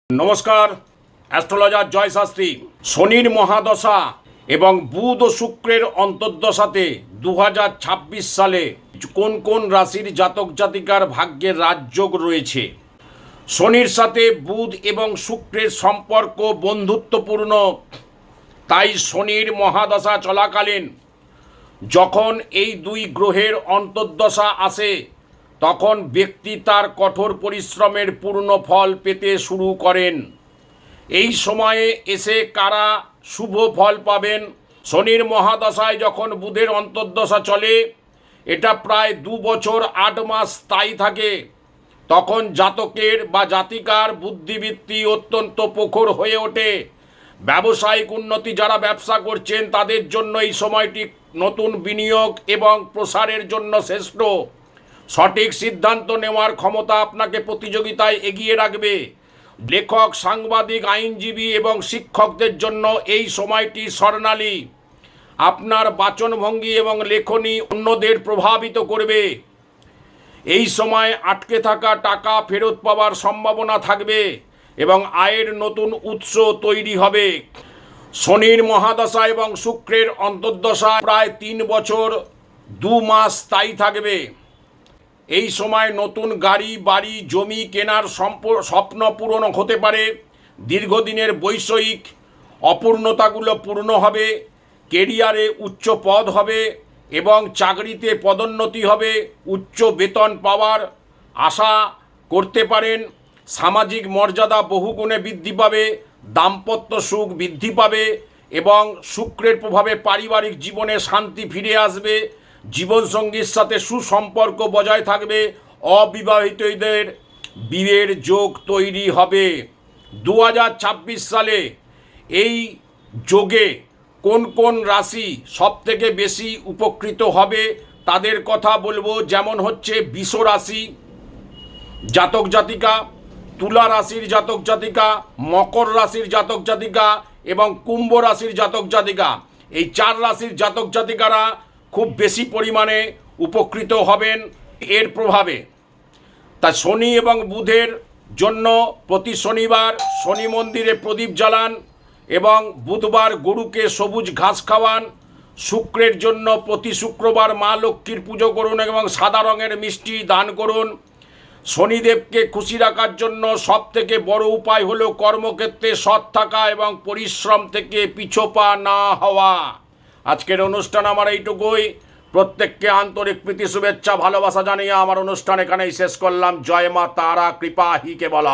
নমস্কার, অ্যাস্ট্রোলজার জয় শাস্ত্রী। শনির মহাদশা এবং বুধ ও শুক্রের অন্তর্দশাতে 2026 সালে কোন কোন রাশির জাতক জাতিকার ভাগ্যে রাজযোগ রয়েছে। শনির সাথে বুধ এবং শুক্রের সম্পর্ক বন্ধুত্বপূর্ণ, তাই শনির মহাদশা চলাকালীন যখন এই দুই গ্রহের অন্তর্দশা আসে তখন ব্যক্তি তার কঠোর পরিশ্রমের পূর্ণ ফল পেতে শুরু করেন। এই সময়ে এসে কারা শুভ ফল পাবেন? শনির মহাদশায় যখন বুধের অন্তর্দশা চলে, এটা প্রায় 2 বছর 8 মাস স্থায়ী থাকে, তখন জাতকের বা জাতিকার বুদ্ধিবৃত্তি অত্যন্ত প্রখর হয়ে ওঠে। ব্যবসায়িক উন্নতি, যারা ব্যবসা করছেন তাদের জন্য এই সময়টি নতুন বিনিয়োগ এবং প্রসারের জন্য শ্রেষ্ঠ। সঠিক সিদ্ধান্ত নেওয়ার ক্ষমতা আপনাকে প্রতিযোগিতায় এগিয়ে রাখবে। লেখক, সাংবাদিক, আইনজীবী এবং শিক্ষকদের জন্য এই সময়টি স্বর্ণালী। আপনার বাচনভঙ্গি এবং লেখনী অন্যদের প্রভাবিত করবে। এই সময় আটকে থাকা টাকা ফেরত পাওয়ার সম্ভাবনা থাকবে এবং আয়ের নতুন উৎস তৈরি হবে। শনির মহাদশা এবং শুক্রের অন্তর্দশা প্রায় 3 বছর 2 মাস স্থায়ী থাকবে। এই সময় নতুন গাড়ি, বাড়ি, জমি কেনার স্বপ্ন পূরণ হতে পারে। দীর্ঘদিনের বৈষয়িক অপূর্ণতাগুলো পূর্ণ হবে। কেরিয়ারে উচ্চ পদ হবে এবং চাকরিতে পদোন্নতি হবে। উচ্চ বেতন পাওয়ার আশা করতে পারেন। সামাজিক মর্যাদা বহুগুণে বৃদ্ধি পাবে। দাম্পত্য সুখ বৃদ্ধি পাবে এবং শুক্রের প্রভাবে পারিবারিক জীবনে শান্তি ফিরে আসবে। জীবনসঙ্গীর সাথে সুসম্পর্ক বজায় থাকবে। অবিবাহিতদের বিয়ের যোগ তৈরি হবে। 2026 সালে এই যোগে কোন কোন রাশি সবথেকে বেশি উপকৃত হবে তাদের কথা বলবো। যেমন হচ্ছে বৃষ রাশি জাতক জাতিকা, তুলা রাশির জাতক জাতিকা, মকর রাশির জাতক জাতিকা এবং কুম্ভ রাশির জাতক জাতিকা। এই 4 রাশির জাতক জাতিকারা খুব বেশি পরিমাণে উপকৃত হবেন এর প্রভাবে। তা শনি এবং বুধের জন্য প্রতি শনিবার শনি মন্দিরে প্রদীপ জ্বালান এবং বুধবার গরুকে সবুজ ঘাস খাওয়ান। শুক্রের জন্য প্রতি শুক্রবার মা লক্ষ্মীর পুজো করুন এবং সাদা রঙের মিষ্টি দান করুন। শনিদেবকে খুশি রাখার জন্য সবথেকে বড় উপায় হলো কর্মক্ষেত্রে সৎ থাকা এবং পরিশ্রম থেকে পিছপা না হওয়া। আজকের অনুষ্ঠান আমার এইটুকুই। প্রত্যেককে আন্তরিক প্রীতি, শুভেচ্ছা, ভালোবাসা জানিয়ে আমার অনুষ্ঠান এখানেই শেষ করলাম। জয় মা তারা, কৃপা হি কেবলা।